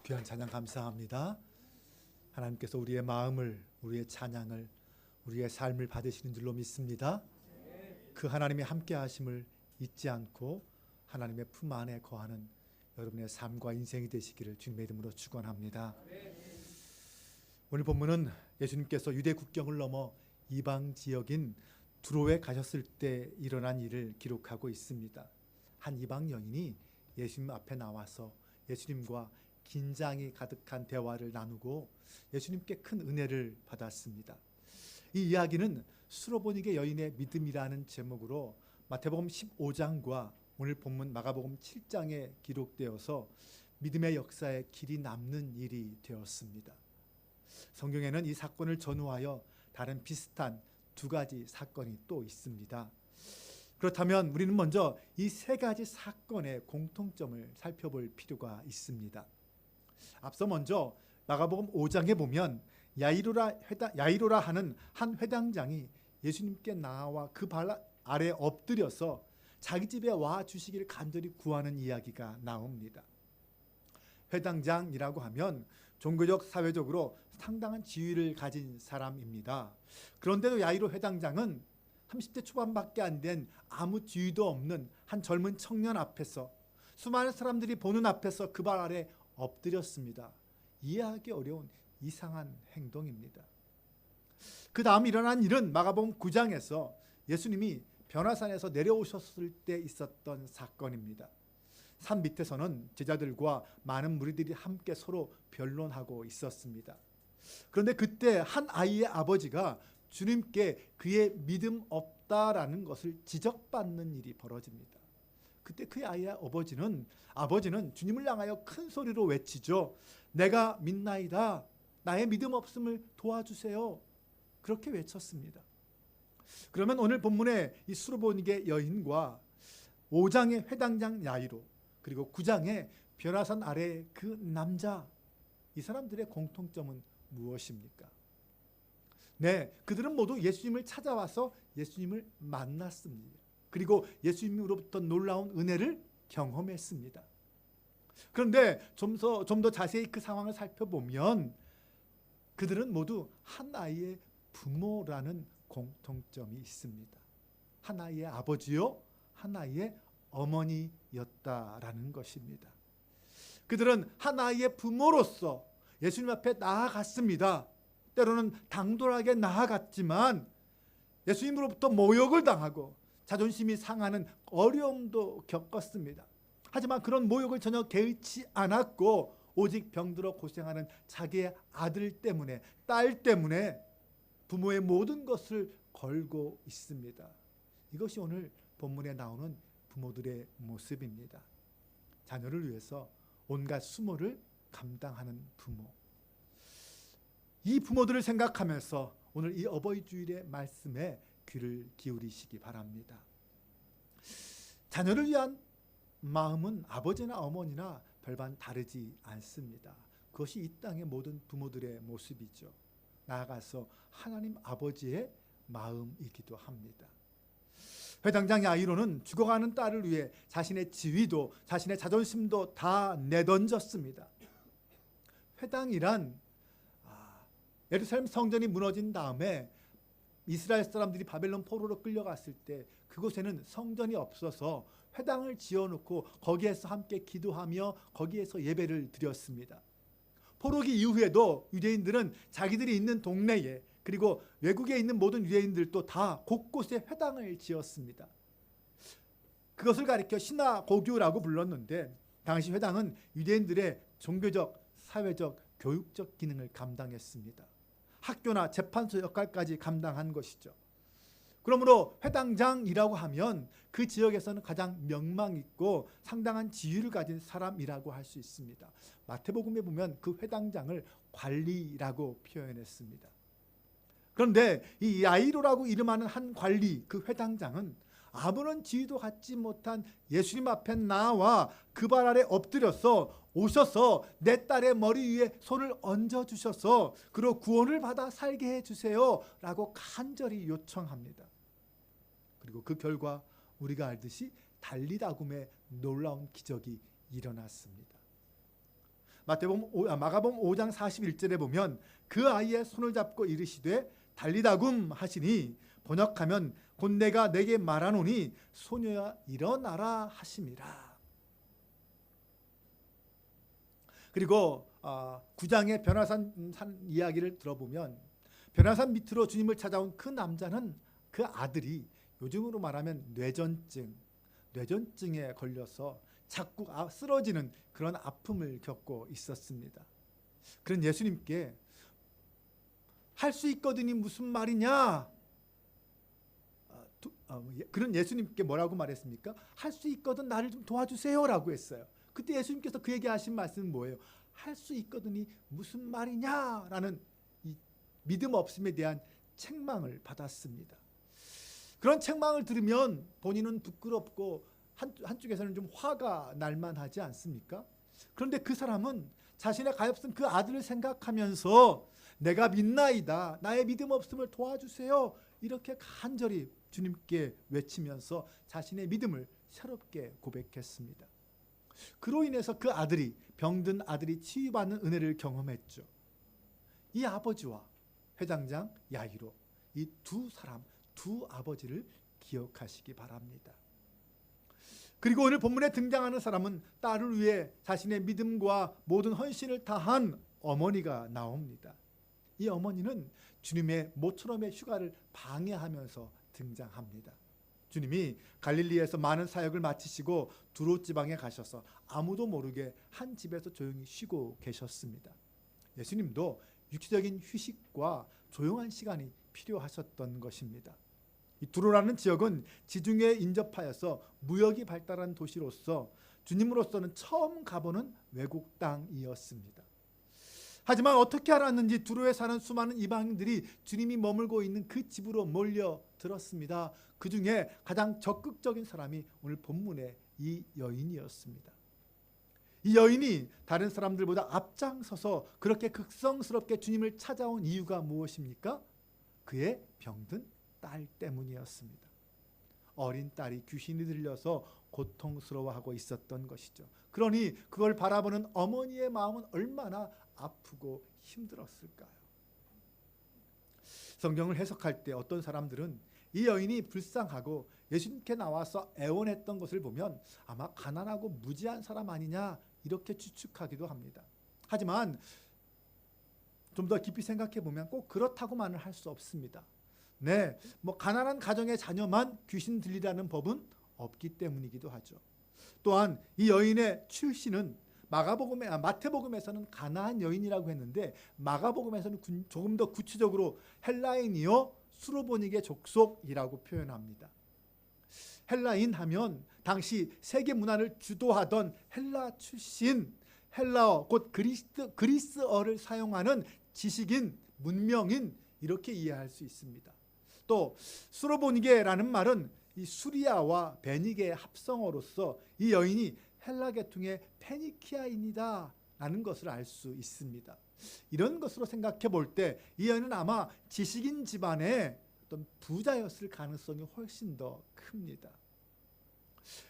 귀한 찬양 감사합니다. 하나님께서 우리의 마음을, 우리의 찬양을, 우리의 삶을 받으시는 줄로 믿습니다. 그 하나님의 함께 하심을 잊지 않고 하나님의 품 안에 거하는 여러분의 삶과 인생이 되시기를 주님의 이름으로 축원합니다. 오늘 본문은 예수님께서 유대 국경을 넘어 이방 지역인 두로에 가셨을 때 일어난 일을 기록하고 있습니다. 한 이방 여인이 예수님 앞에 나와서 예수님과 긴장이 가득한 대화를 나누고 예수님께 큰 은혜를 받았습니다. 이 이야기는 수로보니게 여인의 믿음이라는 제목으로 마태복음 15장과 오늘 본문 마가복음 7장에 기록되어서 믿음의 역사에 길이 남는 일이 되었습니다. 성경에는 이 사건을 전후하여 다른 비슷한 두 가지 사건이 또 있습니다. 그렇다면 우리는 먼저 이 세 가지 사건의 공통점을 살펴볼 필요가 있습니다. 앞서 먼저 마가복음 5장에 보면 야이로라 하는 한 회당장이 예수님께 나와 그 발 아래 엎드려서 자기 집에 와 주시기를 간절히 구하는 이야기가 나옵니다. 회당장이라고 하면 종교적 사회적으로 상당한 지위를 가진 사람입니다. 그런데도 야이로 회당장은 30대 초반밖에 안 된 아무 지위도 없는 한 젊은 청년 앞에서 수많은 사람들이 보는 앞에서 그 발 아래 엎드렸습니다. 이해하기 어려운 이상한 행동입니다. 그 다음 일어난 일은 마가복음 9장에서 예수님이 변화산에서 내려오셨을 때 있었던 사건입니다. 산 밑에서는 제자들과 많은 무리들이 함께 서로 변론하고 있었습니다. 그런데 그때 한 아이의 아버지가 주님께 그의 믿음 없다라는 것을 지적받는 일이 벌어집니다. 그때 그 아이의 아버지는 주님을 향하여 큰 소리로 외치죠. 내가 믿나이다. 나의 믿음 없음을 도와주세요. 그렇게 외쳤습니다. 그러면 오늘 본문의 이 수로보니게 여인과 5장의 회당장 야이로 그리고 9장의 변화산 아래 그 남자, 이 사람들의 공통점은 무엇입니까? 네, 그들은 모두 예수님을 찾아와서 예수님을 만났습니다. 그리고 예수님으로부터 놀라운 은혜를 경험했습니다. 그런데 좀 더 자세히 그 상황을 살펴보면 그들은 모두 한 아이의 부모라는 공통점이 있습니다. 한 아이의 아버지요, 한 아이의 어머니였다라는 것입니다. 그들은 한 아이의 부모로서 예수님 앞에 나아갔습니다. 때로는 당돌하게 나아갔지만 예수님으로부터 모욕을 당하고 자존심이 상하는 어려움도 겪었습니다. 하지만 그런 모욕을 전혀 개의치 않았고 오직 병들어 고생하는 자기의 아들 때문에, 딸 때문에 부모의 모든 것을 걸고 있습니다. 이것이 오늘 본문에 나오는 부모들의 모습입니다. 자녀를 위해서 온갖 수모를 감당하는 부모. 이 부모들을 생각하면서 오늘 이 어버이 주일의 말씀에 귀를 기울이시기 바랍니다. 자녀를 위한 마음은 아버지나 어머니나 별반 다르지 않습니다. 그것이 이 땅의 모든 부모들의 모습이죠. 나아가서 하나님 아버지의 마음이기도 합니다. 회당장 야이로는 죽어가는 딸을 위해 자신의 지위도 자신의 자존심도 다 내던졌습니다. 회당이란 예루살렘 성전이 무너진 다음에 이스라엘 사람들이 바벨론 포로로 끌려갔을 때 그곳에는 성전이 없어서 회당을 지어놓고 거기에서 함께 기도하며 거기에서 예배를 드렸습니다. 포로기 이후에도 유대인들은 자기들이 있는 동네에 그리고 외국에 있는 모든 유대인들도 다 곳곳에 회당을 지었습니다. 그것을 가리켜 시나고교라고 불렀는데 당시 회당은 유대인들의 종교적, 사회적, 교육적 기능을 감당했습니다. 학교나 재판소 역할까지 감당한 것이죠. 그러므로 회당장이라고 하면 그 지역에서는 가장 명망 있고 상당한 지위를 가진 사람이라고 할 수 있습니다. 마태복음에 보면 그 회당장을 관리라고 표현했습니다. 그런데 이 야이로라고 이름하는 한 관리, 그 회당장은 아무런 지위도 갖지 못한 예수님 앞에 나와 그 발 아래 엎드려서 오셔서 내 딸의 머리 위에 손을 얹어주셔서 그로 구원을 받아 살게 해주세요 라고 간절히 요청합니다. 그리고 그 결과 우리가 알듯이 달리다굼의 놀라운 기적이 일어났습니다. 마가복음 5장 41절에 보면 그 아이의 손을 잡고 이르시되 달리다굼 하시니 번역하면 곧 내가 내게 말하노니 소녀야 일어나라 하심이라. 그리고 9장의 변화산 이야기를 들어보면 변화산 밑으로 주님을 찾아온 그 남자는 그 아들이 요즘으로 말하면 뇌전증에 걸려서 자꾸 쓰러지는 그런 아픔을 겪고 있었습니다. 그런 예수님께 할 수 있거든이 무슨 말이냐? 그런 예수님께 뭐라고 말했습니까? 할 수 있거든 나를 좀 도와주세요라고 했어요. 그때 예수님께서 그에게 하신 말씀은 뭐예요? 할 수 있거든이 무슨 말이냐라는 이 믿음 없음에 대한 책망을 받았습니다. 그런 책망을 들으면 본인은 부끄럽고 한쪽에서는 좀 화가 날만하지 않습니까? 그런데 그 사람은 자신의 가엾은 그 아들을 생각하면서 내가 믿나이다, 나의 믿음 없음을 도와주세요, 이렇게 간절히 주님께 외치면서 자신의 믿음을 새롭게 고백했습니다. 그로 인해서 그 아들이, 병든 아들이 치유받는 은혜를 경험했죠. 이 아버지와 회당장 야이로, 이 두 사람, 두 아버지를 기억하시기 바랍니다. 그리고 오늘 본문에 등장하는 사람은 딸을 위해 자신의 믿음과 모든 헌신을 다한 어머니가 나옵니다. 이 어머니는 주님의 모처럼의 휴가를 방해하면서 등장합니다. 주님이 갈릴리에서 많은 사역을 마치시고 두로 지방에 가셔서 아무도 모르게 한 집에서 조용히 쉬고 계셨습니다. 예수님도 육체적인 휴식과 조용한 시간이 필요하셨던 것입니다. 이 두로라는 지역은 지중해에 인접하여서 무역이 발달한 도시로서 주님으로서는 처음 가보는 외국 땅이었습니다. 하지만 어떻게 알았는지 두로에 사는 수많은 이방인들이 주님이 머물고 있는 그 집으로 몰려들었습니다. 그 중에 가장 적극적인 사람이 오늘 본문의 이 여인이었습니다. 이 여인이 다른 사람들보다 앞장서서 그렇게 극성스럽게 주님을 찾아온 이유가 무엇입니까? 그의 병든 딸 때문이었습니다. 어린 딸이 귀신이 들려서 고통스러워하고 있었던 것이죠. 그러니 그걸 바라보는 어머니의 마음은 얼마나 아프고 힘들었을까요? 성경을 해석할 때 어떤 사람들은 이 여인이 불쌍하고 예수님께 나와서 애원했던 것을 보면 아마 가난하고 무지한 사람 아니냐 이렇게 추측하기도 합니다. 하지만 좀 더 깊이 생각해 보면 꼭 그렇다고만은 할 수 없습니다. 네, 가난한 가정의 자녀만 귀신 들리라는 법은 없기 때문이기도 하죠. 또한 이 여인의 출신은 마태복음에서는 가나안 여인이라고 했는데 마가복음에서는 조금 더 구체적으로 헬라인이요 수로보닉의 족속이라고 표현합니다. 헬라인 하면 당시 세계 문화를 주도하던 헬라 출신, 헬라어 곧 그리스어를 사용하는 지식인, 문명인 이렇게 이해할 수 있습니다. 또 수로보니게라는 말은 이 수리아와 베니게의 합성어로서 이 여인이 헬라 계통의 페니키아인이다 라는 것을 알 수 있습니다. 이런 것으로 생각해 볼 때 이 여인은 아마 지식인 집안의 어떤 부자였을 가능성이 훨씬 더 큽니다.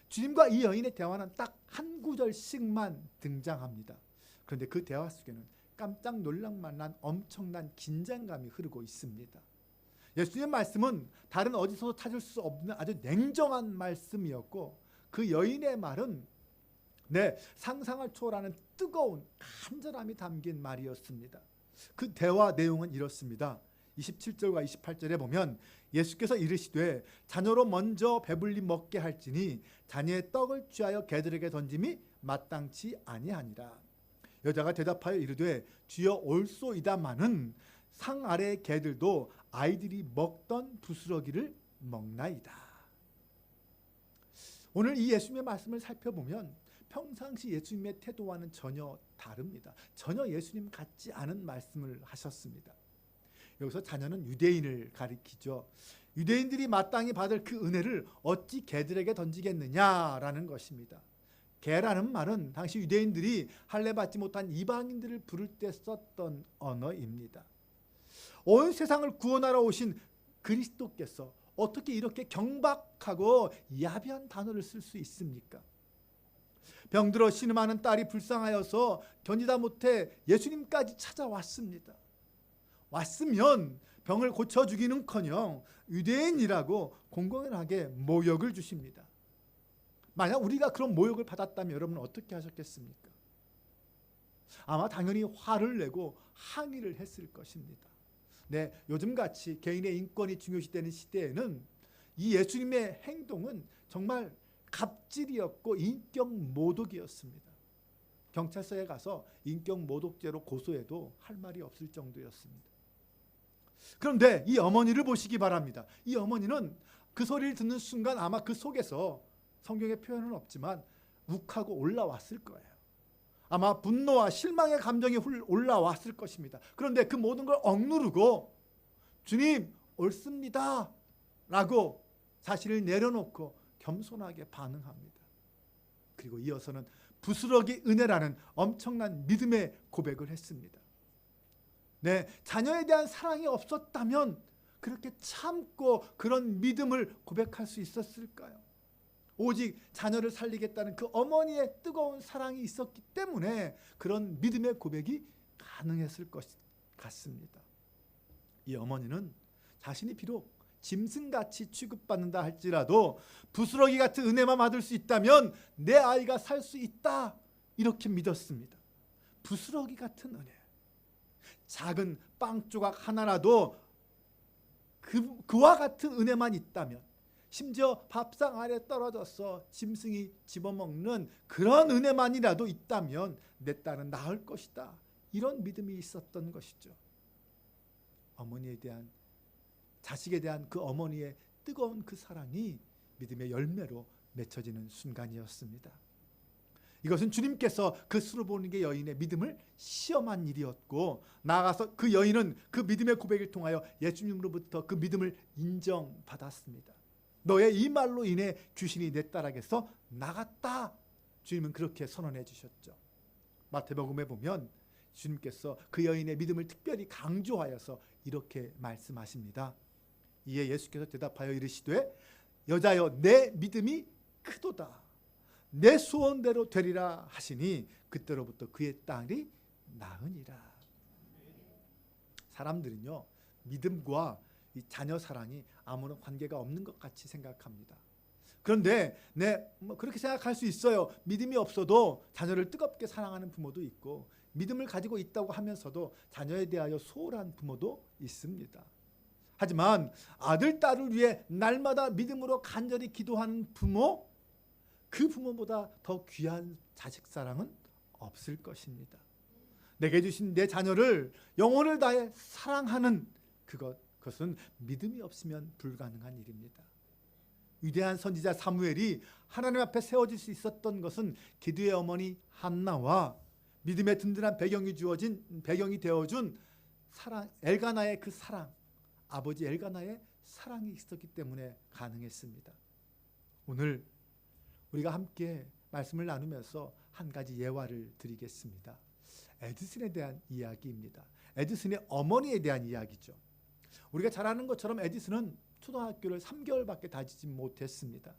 주님과 이 여인의 대화는 딱 한 구절씩만 등장합니다. 그런데 그 대화 속에는 깜짝 놀랄만한 엄청난 긴장감이 흐르고 있습니다. 예수님의 말씀은 다른 어디서도 찾을 수 없는 아주 냉정한 말씀이었고 그 여인의 말은 상상을 초월하는 뜨거운 간절함이 담긴 말이었습니다. 그 대화 내용은 이렇습니다. 27절과 28절에 보면 예수께서 이르시되 자녀로 먼저 배불리 먹게 할지니 자녀의 떡을 취하여 개들에게 던짐이 마땅치 아니하니라. 여자가 대답하여 이르되 주여 올소이다마는 상 아래의 개들도 아이들이 먹던 부스러기를 먹나이다. 오늘 이 예수님의 말씀을 살펴보면 평상시 예수님의 태도와는 전혀 다릅니다. 전혀 예수님 같지 않은 말씀을 하셨습니다. 여기서 자녀는 유대인을 가리키죠. 유대인들이 마땅히 받을 그 은혜를 어찌 개들에게 던지겠느냐라는 것입니다. 개라는 말은 당시 유대인들이 할례 받지 못한 이방인들을 부를 때 썼던 언어입니다. 온 세상을 구원하러 오신 그리스도께서 어떻게 이렇게 경박하고 야비한 단어를 쓸 수 있습니까? 병들어 신음하는 딸이 불쌍하여서 견디다 못해 예수님까지 찾아왔습니다. 왔으면 병을 고쳐주기는커녕 유대인이라고 공공연하게 모욕을 주십니다. 만약 우리가 그런 모욕을 받았다면 여러분은 어떻게 하셨겠습니까? 아마 당연히 화를 내고 항의를 했을 것입니다. 네, 요즘같이 개인의 인권이 중요시되는 시대에는 이 예수님의 행동은 정말 갑질이었고 인격 모독이었습니다. 경찰서에 가서 인격 모독죄로 고소해도 할 말이 없을 정도였습니다. 그런데 이 어머니를 보시기 바랍니다. 이 어머니는 그 소리를 듣는 순간 아마 그 속에서, 성경에 표현은 없지만 욱하고 올라왔을 거예요. 아마 분노와 실망의 감정이 올라왔을 것입니다. 그런데 그 모든 걸 억누르고 주님 옳습니다 라고 자신을 내려놓고 겸손하게 반응합니다. 그리고 이어서는 부스러기 은혜라는 엄청난 믿음의 고백을 했습니다. 네, 자녀에 대한 사랑이 없었다면 그렇게 참고 그런 믿음을 고백할 수 있었을까요? 오직 자녀를 살리겠다는 그 어머니의 뜨거운 사랑이 있었기 때문에 그런 믿음의 고백이 가능했을 것 같습니다. 이 어머니는 자신이 비록 짐승같이 취급받는다 할지라도 부스러기 같은 은혜만 받을 수 있다면 내 아이가 살 수 있다, 이렇게 믿었습니다. 부스러기 같은 은혜, 작은 빵 조각 하나라도 그와 같은 은혜만 있다면, 심지어 밥상 아래 떨어져서 짐승이 집어먹는 그런 은혜만이라도 있다면 내 딸은 나을 것이다, 이런 믿음이 있었던 것이죠. 어머니에 대한, 자식에 대한 그 어머니의 뜨거운 그 사랑이 믿음의 열매로 맺혀지는 순간이었습니다. 이것은 주님께서 그 수르보니게 여인의 믿음을 시험한 일이었고, 나아가서 그 여인은 그 믿음의 고백을 통하여 예수님으로부터 그 믿음을 인정받았습니다. 너의 이 말로 인해 귀신이 내 딸에게서 나갔다, 주님은 그렇게 선언해 주셨죠. 마태복음에 보면 주님께서 그 여인의 믿음을 특별히 강조하여서 이렇게 말씀하십니다. 이에 예수께서 대답하여 이르시되 여자여 내 믿음이 크도다, 내 소원대로 되리라 하시니 그때로부터 그의 딸이 나으니라. 사람들은요, 믿음과 이 자녀 사랑이 아무런 관계가 없는 것 같이 생각합니다. 그런데 그렇게 생각할 수 있어요. 믿음이 없어도 자녀를 뜨겁게 사랑하는 부모도 있고, 믿음을 가지고 있다고 하면서도 자녀에 대하여 소홀한 부모도 있습니다. 하지만 아들, 딸을 위해 날마다 믿음으로 간절히 기도하는 부모, 그 부모보다 더 귀한 자식 사랑은 없을 것입니다. 내게 주신 내 자녀를 영혼을 다해 사랑하는 그것은 믿음이 없으면 불가능한 일입니다. 위대한 선지자 사무엘이 하나님 앞에 세워질 수 있었던 것은 기드의 어머니 한나와 믿음의 든든한 배경이 되어준 사랑, 엘가나의 그 사랑, 아버지 엘가나의 사랑이 있었기 때문에 가능했습니다. 오늘 우리가 함께 말씀을 나누면서 한 가지 예화를 드리겠습니다. 에디슨에 대한 이야기입니다. 에디슨의 어머니에 대한 이야기죠. 우리가 잘 아는 것처럼 에디슨은 초등학교를 3개월밖에 다니지 못했습니다.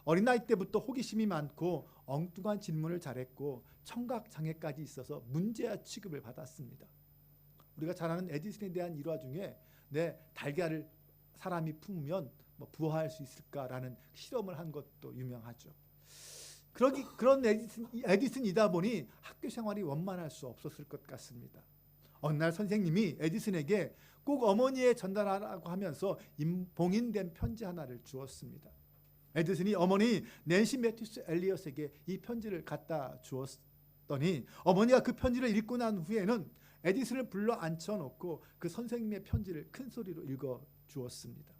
어린 나이 때부터 호기심이 많고 엉뚱한 질문을 잘했고 청각장애까지 있어서 문제아 취급을 받았습니다. 우리가 잘 아는 에디슨에 대한 일화 중에 달걀을 사람이 품으면 부화할 수 있을까라는 실험을 한 것도 유명하죠. 그런 에디슨이다 보니 학교 생활이 원만할 수 없었을 것 같습니다. 어느 날 선생님이 에디슨에게 꼭 어머니에 전달하라고 하면서 봉인된 편지 하나를 주었습니다. 에디슨이 어머니 낸시 매튜스 엘리엇에게 이 편지를 갖다 주었더니 어머니가 그 편지를 읽고 난 후에는 에디슨을 불러 앉혀놓고 그 선생님의 편지를 큰 소리로 읽어 주었습니다.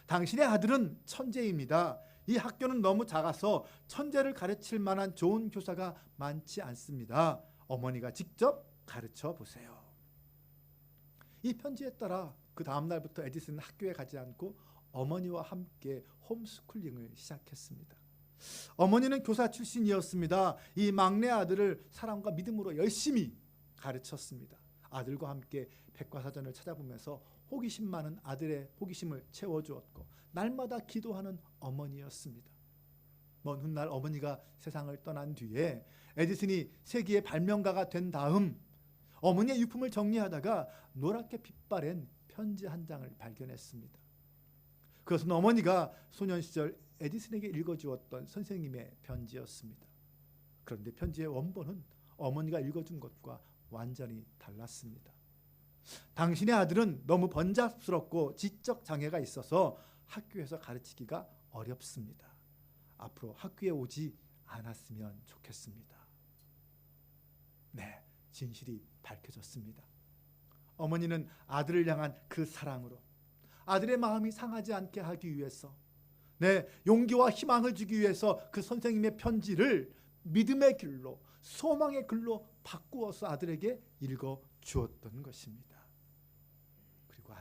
당신의 아들은 천재입니다. 이 학교는 너무 작아서 천재를 가르칠 만한 좋은 교사가 많지 않습니다. 어머니가 직접 가르쳐 보세요. 이 편지에 따라 그 다음 날부터 에디슨은 학교에 가지 않고 어머니와 함께 홈스쿨링을 시작했습니다. 어머니는 교사 출신이었습니다. 이 막내 아들을 사랑과 믿음으로 열심히 가르쳤습니다. 아들과 함께 백과사전을 찾아보면서 호기심 많은 아들의 호기심을 채워주었고 날마다 기도하는 어머니였습니다. 먼 훗날 어머니가 세상을 떠난 뒤에 에디슨이 세계의 발명가가 된 다음 어머니의 유품을 정리하다가 노랗게 빛바랜 편지 한 장을 발견했습니다. 그것은 어머니가 소년 시절 에디슨에게 읽어주었던 선생님의 편지였습니다. 그런데 편지의 원본은 어머니가 읽어준 것과 완전히 달랐습니다. 당신의 아들은 너무 번잡스럽고 지적 장애가 있어서 학교에서 가르치기가 어렵습니다. 앞으로 학교에 오지 않았으면 좋겠습니다. 네, 진실이 밝혀졌습니다. 어머니는 아들을 향한 그 사랑으로 아들의 마음이 상하지 않게 하기 위해서, 용기와 희망을 주기 위해서 그 선생님의 편지를 믿음의 글로, 소망의 글로 바꾸어서 아들에게 읽어 주었던 것입니다. 그리고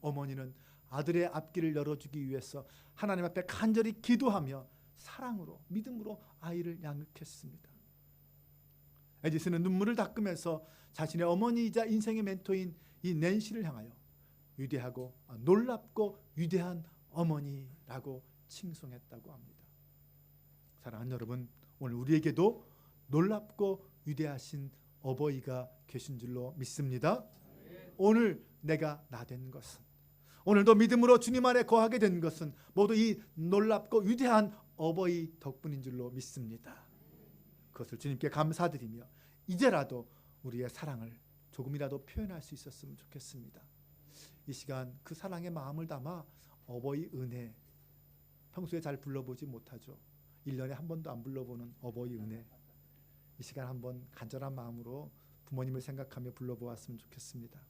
어머니는 아들의 앞길을 열어주기 위해서 하나님 앞에 간절히 기도하며 사랑으로, 믿음으로 아이를 양육했습니다. 에디슨은 눈물을 닦으면서 자신의 어머니이자 인생의 멘토인 이 낸시를 향하여 위대하고 놀랍고 위대한 어머니라고 칭송했다고 합니다. 사랑하는 여러분, 오늘 우리에게도 놀랍고 위대하신 어버이가 계신 줄로 믿습니다. 오늘 내가 나된 것은, 오늘도 믿음으로 주님 안에 거하게 된 것은 모두 이 놀랍고 위대한 어버이 덕분인 줄로 믿습니다. 그것을 주님께 감사드리며 이제라도 우리의 사랑을 조금이라도 표현할 수 있었으면 좋겠습니다. 이 시간 그 사랑의 마음을 담아 어버이 은혜, 평소에 잘 불러보지 못하죠. 1년에 한 번도 안 불러보는 어버이 은혜, 이 시간 한번 간절한 마음으로 부모님을 생각하며 불러보았으면 좋겠습니다.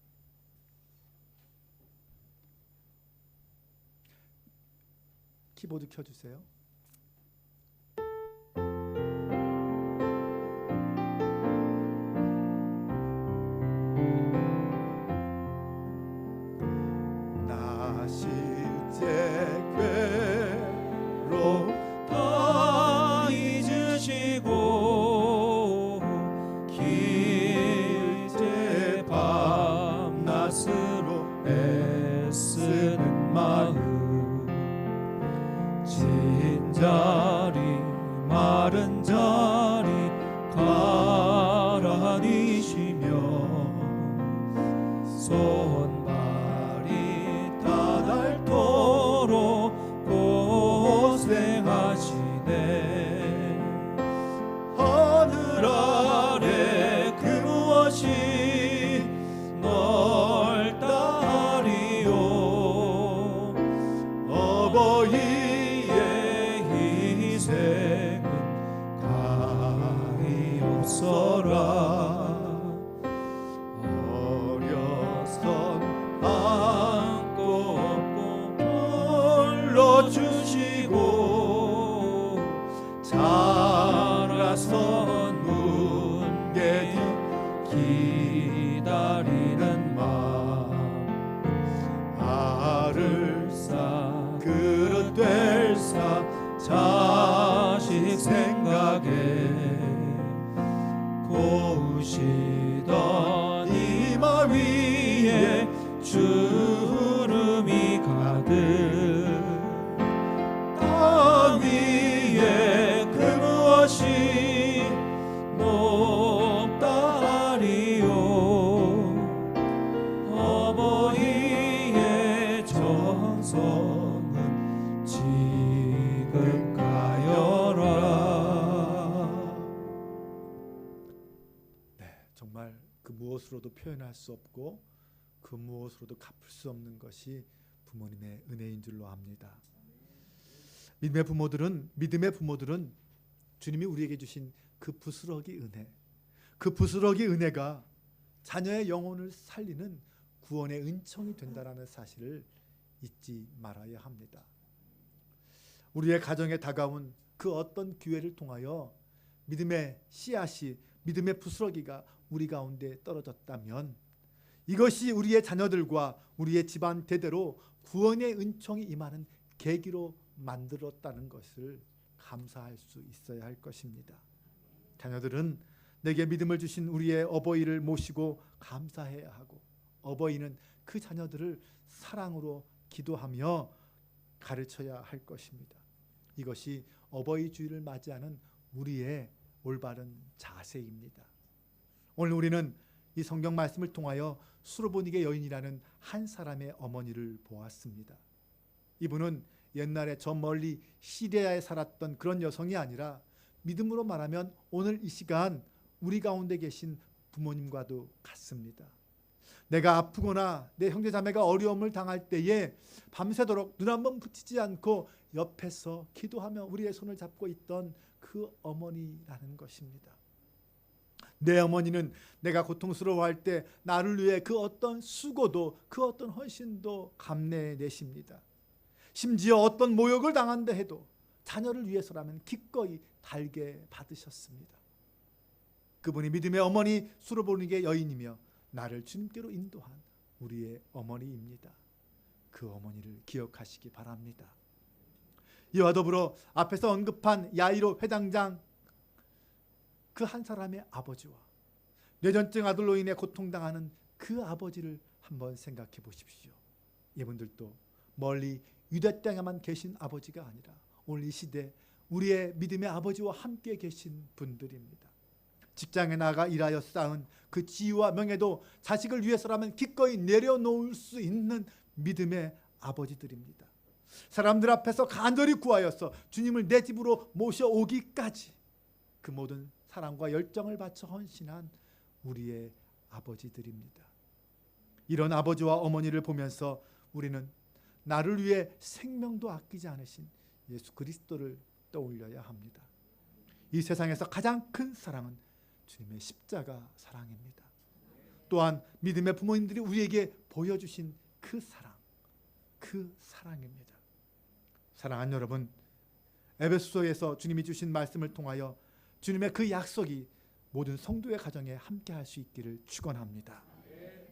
키보드 켜주세요. 나 실제 괴로 다 잊으시고 길제 밤낮으로 애쓰는 마음, 진자리 마른 자리 가라니시며 손발이 다 닳도록 고생하시네. 하늘 아래 그 무엇이 넓다리요. 어버이의 희생은 가히 없어라. 어려선 안고 업고 불러주시고 자라선 문개 뒤 기다리는 마음, 알을 쌓 그릇 될 사 자식 생각에 고우시던 이마 위에 주름이 가득, 땅 위에 그 무엇이 높다리요. 어버이의 정성은 지극하여라. 정말 그 무엇으로도 표현할 수 없고 그 무엇으로도 갚을 수 없는 것이 부모님의 은혜인 줄로 압니다. 믿음의 부모들은 주님이 우리에게 주신 그 부스러기 은혜, 그 부스러기 은혜가 자녀의 영혼을 살리는 구원의 은총이 된다는 사실을 잊지 말아야 합니다. 우리의 가정에 다가온 그 어떤 기회를 통하여 믿음의 씨앗이, 믿음의 부스러기가 우리 가운데 떨어졌다면 이것이 우리의 자녀들과 우리의 집안 대대로 구원의 은총이 임하는 계기로 만들었다는 것을 감사할 수 있어야 할 것입니다. 자녀들은 내게 믿음을 주신 우리의 어버이를 모시고 감사해야 하고, 어버이는 그 자녀들을 사랑으로 기도하며 가르쳐야 할 것입니다. 이것이 어버이 주일을 맞이하는 우리의 올바른 자세입니다. 오늘 우리는 이 성경 말씀을 통하여 수로보니게 여인이라는 한 사람의 어머니를 보았습니다. 이분은 옛날에 저 멀리 시리아에 살았던 그런 여성이 아니라 믿음으로 말하면 오늘 이 시간 우리 가운데 계신 부모님과도 같습니다. 내가 아프거나 내 형제자매가 어려움을 당할 때에 밤새도록 눈 한 번 붙이지 않고 옆에서 기도하며 우리의 손을 잡고 있던 그 어머니라는 것입니다. 내 어머니는 내가 고통스러워할 때 나를 위해 그 어떤 수고도 그 어떤 헌신도 감내내십니다. 심지어 어떤 모욕을 당한다 해도 자녀를 위해서라면 기꺼이 달게 받으셨습니다. 그분이 믿음의 어머니 수로보니게 여인이며 나를 주님께로 인도한 우리의 어머니입니다. 그 어머니를 기억하시기 바랍니다. 이와 더불어 앞에서 언급한 야이로 회당장 그 한 사람의 아버지와 뇌전증 아들로 인해 고통당하는 그 아버지를 한번 생각해 보십시오. 이분들도 멀리 유대 땅에만 계신 아버지가 아니라 오늘 이 시대 우리의 믿음의 아버지와 함께 계신 분들입니다. 직장에 나가 일하여 쌓은 그 지위와 명예도 자식을 위해서라면 기꺼이 내려놓을 수 있는 믿음의 아버지들입니다. 사람들 앞에서 간절히 구하여서 주님을 내 집으로 모셔오기까지 그 모든 사랑과 열정을 바쳐 헌신한 우리의 아버지들입니다. 이런 아버지와 어머니를 보면서 우리는 나를 위해 생명도 아끼지 않으신 예수 그리스도를 떠올려야 합니다. 이 세상에서 가장 큰 사랑은 주님의 십자가 사랑입니다. 또한 믿음의 부모님들이 우리에게 보여주신 그 사랑입니다. 사랑하는 여러분, 에베소서에서 주님이 주신 말씀을 통하여 주님의 그 약속이 모든 성도의 가정에 함께 할 수 있기를 축원합니다.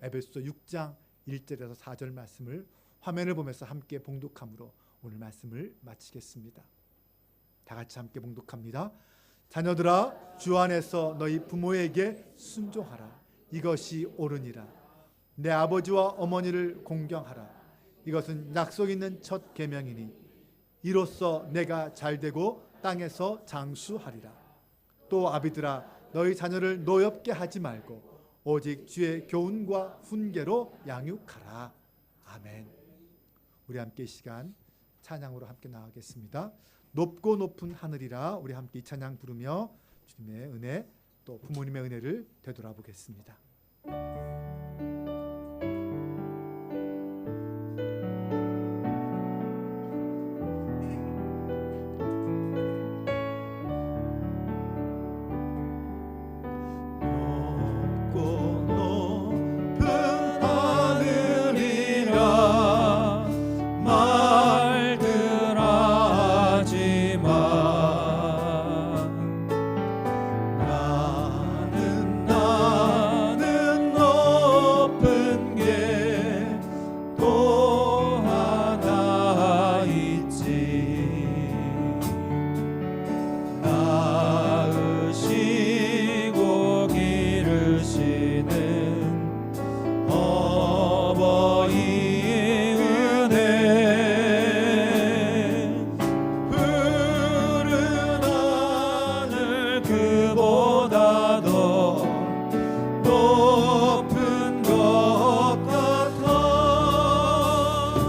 에베소서 6장 1절에서 4절 말씀을 화면을 보면서 함께 봉독함으로 오늘 말씀을 마치겠습니다. 다 같이 함께 봉독합니다. 자녀들아, 주 안에서 너희 부모에게 순종하라. 이것이 옳으니라. 내 아버지와 어머니를 공경하라. 이것은 약속 있는 첫 계명이니 이로써 내가 잘되고 땅에서 장수하리라. 또 아비들아, 너희 자녀를 노엽게 하지 말고 오직 주의 교훈과 훈계로 양육하라. 아멘. 우리 함께 이 시간 찬양으로 함께 나가겠습니다. 높고 높은 하늘이라. 우리 함께 이 찬양 부르며 주님의 은혜 또 부모님의 은혜를 되돌아보겠습니다.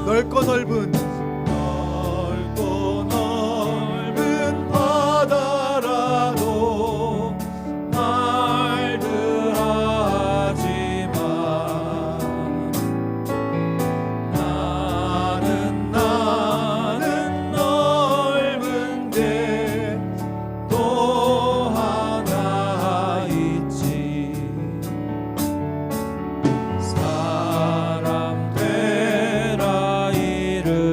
넓고 넓은 바다라도 말들 하지마. 나는 넓은 게 또 하나 있지. 사람 되라 이름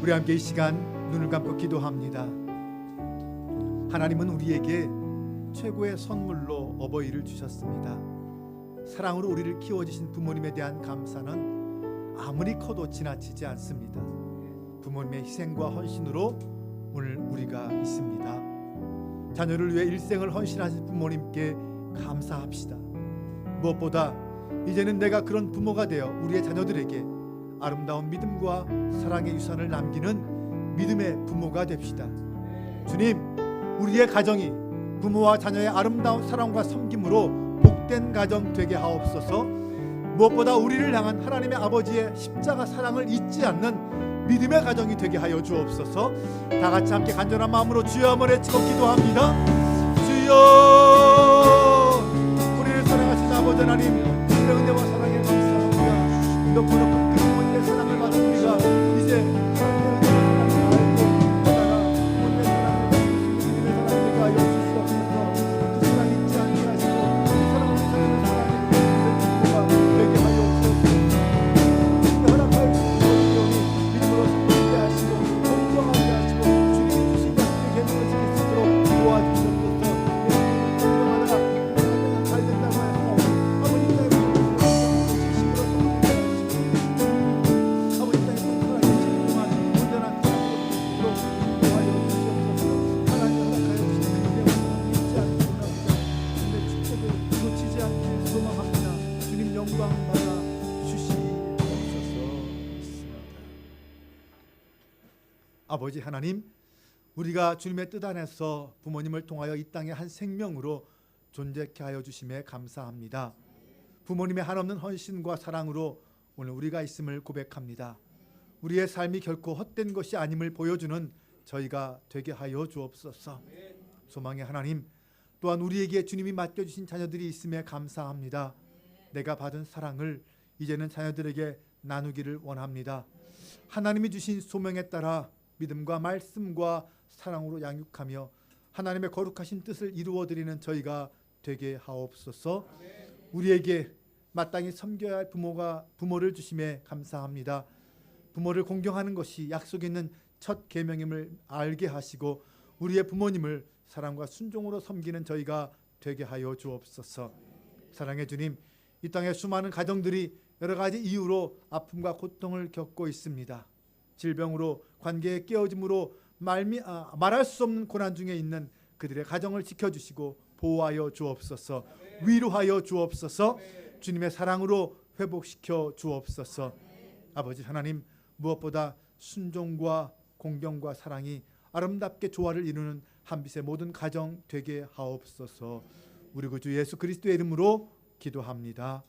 우리 함께 이 시간 눈을 감고 기도합니다. 하나님은 우리에게 최고의 선물로 어버이를 주셨습니다. 사랑으로 우리를 키워주신 부모님에 대한 감사는 아무리 커도 지나치지 않습니다. 부모님의 희생과 헌신으로 오늘 우리가 있습니다. 자녀를 위해 일생을 헌신하신 부모님께 감사합시다. 무엇보다 이제는 내가 그런 부모가 되어 우리의 자녀들에게 아름다운 믿음과 사랑의 유산을 남기는 믿음의 부모가 됩시다. 주님, 우리의 가정이 부모와 자녀의 아름다운 사랑과 섬김으로 복된 가정 되게 하옵소서. 무엇보다 우리를 향한 하나님의 아버지의 십자가 사랑을 잊지 않는 믿음의 가정이 되게 하여 주옵소서. 다 같이 함께 간절한 마음으로 주여 한번 외치고 기도합니다. 주여, 우리를 사랑하신 아버지 하나님, 주님의 은혜와 사랑에 감사합니다. 높고 높은 그 부모님의 사랑을 받은 우리가 이제 하나님의 은혜와 사랑을 알고 부모님의 사랑을 받는 주님의 사랑을 되게 하여 주시옵소서. 그 사랑 잊지 않게 하시고 그 사랑을 우리 자녀를 사랑하는 부모가 되게 하여 주옵소서. 허락하여 주신 우리 믿음으로 섬기게 하시고 건강하게 하시고 주님이 주신 약속의 계명을 지킬 수 있도록 도와주시옵소서. 건강하다가 잘 된다고 해서 아버지 땅에 진심으로 섬기게 하시고 아버지 땅에 통솔하게 하시는 동안 온전한 사랑으로 도와여 주시옵소서. 하나님 허락하여 주신 그 계명을 잊지 않고 원합니다. 주님의 축복을 놓치지 않길 소망합니다. 주님 영광 받아 주시옵소서. 아버지 하나님, 우리가 주님의 뜻 안에서 부모님을 통하여 이 땅의 한 생명으로 존재케 하여 주심에 감사합니다. 부모님의 한없는 헌신과 사랑으로 오늘 우리가 있음을 고백합니다. 우리의 삶이 결코 헛된 것이 아님을 보여주는 저희가 되게 하여 주옵소서. 소망의 하나님, 또한 우리에게 주님이 맡겨주신 자녀들이 있음에 감사합니다. 내가 받은 사랑을 이제는 자녀들에게 나누기를 원합니다. 하나님이 주신 소명에 따라 믿음과 말씀과 사랑으로 양육하며 하나님의 거룩하신 뜻을 이루어드리는 저희가 되게 하옵소서. 우리에게 마땅히 섬겨야 할 부모를 주심에 감사합니다. 부모를 공경하는 것이 약속 있는 첫 계명임을 알게 하시고 우리의 부모님을 사랑과 순종으로 섬기는 저희가 되게 하여 주옵소서. 사랑의 주님, 이 땅에 수많은 가정들이 여러 가지 이유로 아픔과 고통을 겪고 있습니다. 질병으로, 관계의 깨어짐으로 말할 수 없는 고난 중에 있는 그들의 가정을 지켜주시고 보호하여 주옵소서. 위로하여 주옵소서. 주님의 사랑으로 회복시켜 주옵소서. 아버지 하나님, 무엇보다 순종과 공경과 사랑이 아름답게 조화를 이루는 한빛의 모든 가정 되게 하옵소서. 우리 구주 예수 그리스도의 이름으로 기도합니다.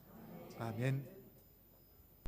아멘.